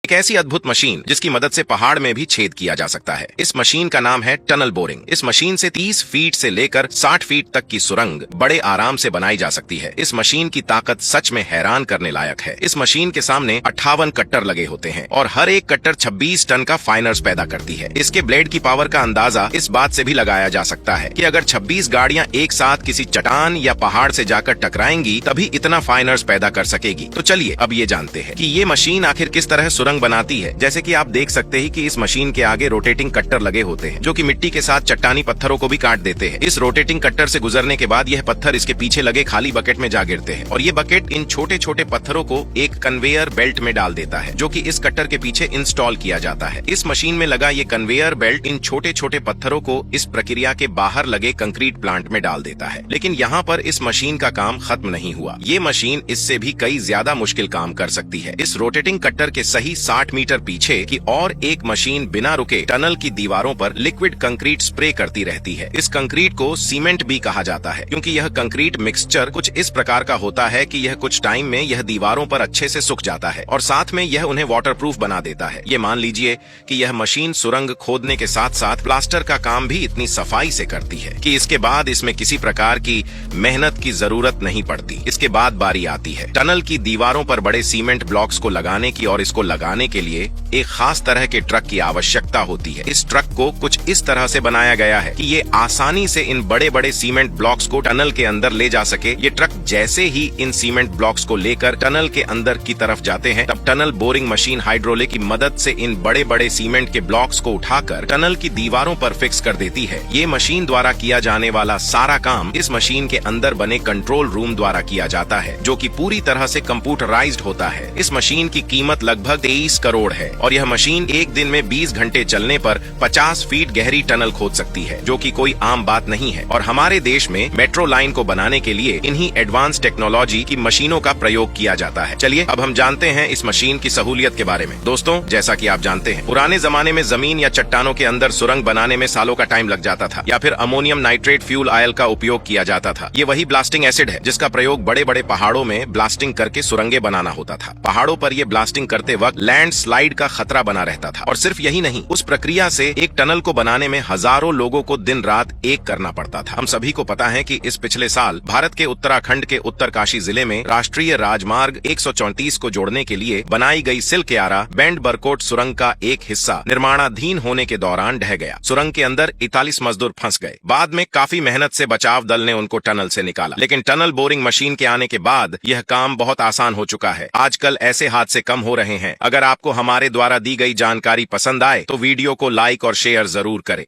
एक ऐसी अद्भुत मशीन जिसकी मदद से पहाड़ में भी छेद किया जा सकता है। इस मशीन का नाम है टनल बोरिंग। इस मशीन से 30 फीट से लेकर 60 फीट तक की सुरंग बड़े आराम से बनाई जा सकती है। इस मशीन की ताकत सच में हैरान करने लायक है। इस मशीन के सामने 58 कट्टर लगे होते हैं और हर एक कट्टर 26 टन का फाइनर्स पैदा करती है। इसके ब्लेड की पावर का अंदाजा इस बात से भी लगाया जा सकता है कि अगर 26 गाड़ियां एक साथ किसी चट्टान या पहाड़ से जाकर टकराएंगी तभी इतना फाइनर्स पैदा कर सकेगी। तो चलिए अब ये जानते हैं कि ये मशीन आखिर किस तरह सुरंग बनाती है। जैसे कि आप देख सकते हैं कि इस मशीन के आगे रोटेटिंग कट्टर लगे होते हैं जो कि मिट्टी के साथ चट्टानी पत्थरों को भी काट देते हैं। इस रोटेटिंग कट्टर से गुजरने के बाद यह पत्थर इसके पीछे लगे खाली बकेट में जा गिरते हैं और ये बकेट इन छोटे छोटे पत्थरों को एक कन्वेयर बेल्ट में डाल देता है जो कि इस कट्टर के पीछे इंस्टॉल किया जाता है। इस मशीन में लगा ये कन्वेयर बेल्ट इन छोटे छोटे पत्थरों को इस प्रक्रिया के बाहर लगे कंक्रीट प्लांट में डाल देता है। लेकिन यहाँ पर इस मशीन का काम खत्म नहीं हुआ। ये मशीन इससे भी कई ज्यादा मुश्किल काम कर सकती है। इस रोटेटिंग कट्टर के सही 60 मीटर पीछे की और एक मशीन बिना रुके टनल की दीवारों पर लिक्विड कंक्रीट स्प्रे करती रहती है। इस कंक्रीट को सीमेंट भी कहा जाता है क्योंकि यह कंक्रीट मिक्सचर कुछ इस प्रकार का होता है कि यह कुछ टाइम में यह दीवारों पर अच्छे से सूख जाता है और साथ में यह उन्हें वाटरप्रूफ बना देता है। ये मान लीजिए कि यह मशीन सुरंग खोदने के साथ साथ प्लास्टर का काम भी इतनी सफाई से करती है कि इसके बाद इसमें किसी प्रकार की मेहनत की जरूरत नहीं पड़ती। इसके बाद बारी आती है टनल की दीवारों पर बड़े सीमेंट ब्लॉक्स को लगाने की और इसको लगाने के लिए एक खास तरह के ट्रक की आवश्यकता होती है। इस ट्रक को कुछ इस तरह से बनाया गया है कि ये आसानी से इन बड़े बड़े सीमेंट ब्लॉक्स को टनल के अंदर ले जा सके। ये ट्रक जैसे ही इन सीमेंट ब्लॉक्स को लेकर टनल के अंदर की तरफ जाते हैं तब टनल बोरिंग मशीन हाइड्रोलिक की मदद से इन बड़े बड़े सीमेंट के ब्लॉक्स को उठाकर टनल की दीवारों पर फिक्स कर देती है। ये मशीन द्वारा किया जाने वाला सारा काम इस मशीन के अंदर बने कंट्रोल रूम द्वारा किया जाता है जो कि पूरी तरह से कंप्यूटराइज्ड होता है। इस मशीन की कीमत लगभग 23 करोड़ है और यह मशीन एक दिन में 20 घंटे चलने पर 50 फीट गहरी टनल खोद सकती है जो कि कोई आम बात नहीं है। और हमारे देश में मेट्रो लाइन को बनाने के लिए इन्हीं एडवांस टेक्नोलॉजी की मशीनों का प्रयोग किया जाता है। चलिए अब हम जानते हैं इस मशीन की सहूलियत के बारे में। दोस्तों, जैसा कि आप जानते हैं पुराने जमाने में जमीन या चट्टानों के अंदर सुरंग बनाने में सालों का टाइम लग जाता था या फिर अमोनियम नाइट्रेट फ्यूल ऑयल का उपयोग किया जाता था। ये वही ब्लास्टिंग एसिड है जिसका प्रयोग बड़े बड़े पहाड़ों में ब्लास्टिंग करके सुरंगें बनाना होता था। पहाड़ों पर ये ब्लास्टिंग करते वक्त लैंड स्लाइड का खतरा बना रहता था और सिर्फ यही नहीं, उस प्रक्रिया से एक टनल को बनाने में हजारों लोगों को दिन रात एक करना पड़ता था। हम सभी को पता है कि इस पिछले साल भारत के उत्तराखंड के उत्तरकाशी जिले में राष्ट्रीय राजमार्ग 134 को जोड़ने के लिए बनाई गई सिलक्यारा बैंड बरकोट सुरंग का एक हिस्सा निर्माणाधीन होने के दौरान ढह गया। सुरंग के अंदर 41 मजदूर फंस गए। बाद में काफी मेहनत से बचाव दल ने उनको टनल से निकाला। लेकिन टनल बोरिंग मशीन के आने के बाद यह काम बहुत आसान हो चुका है। आजकल ऐसे हादसे कम हो रहे हैं। अगर आपको हमारे द्वारा दी गई जानकारी पसंद आए तो वीडियो को लाइक और शेयर जरूर करें।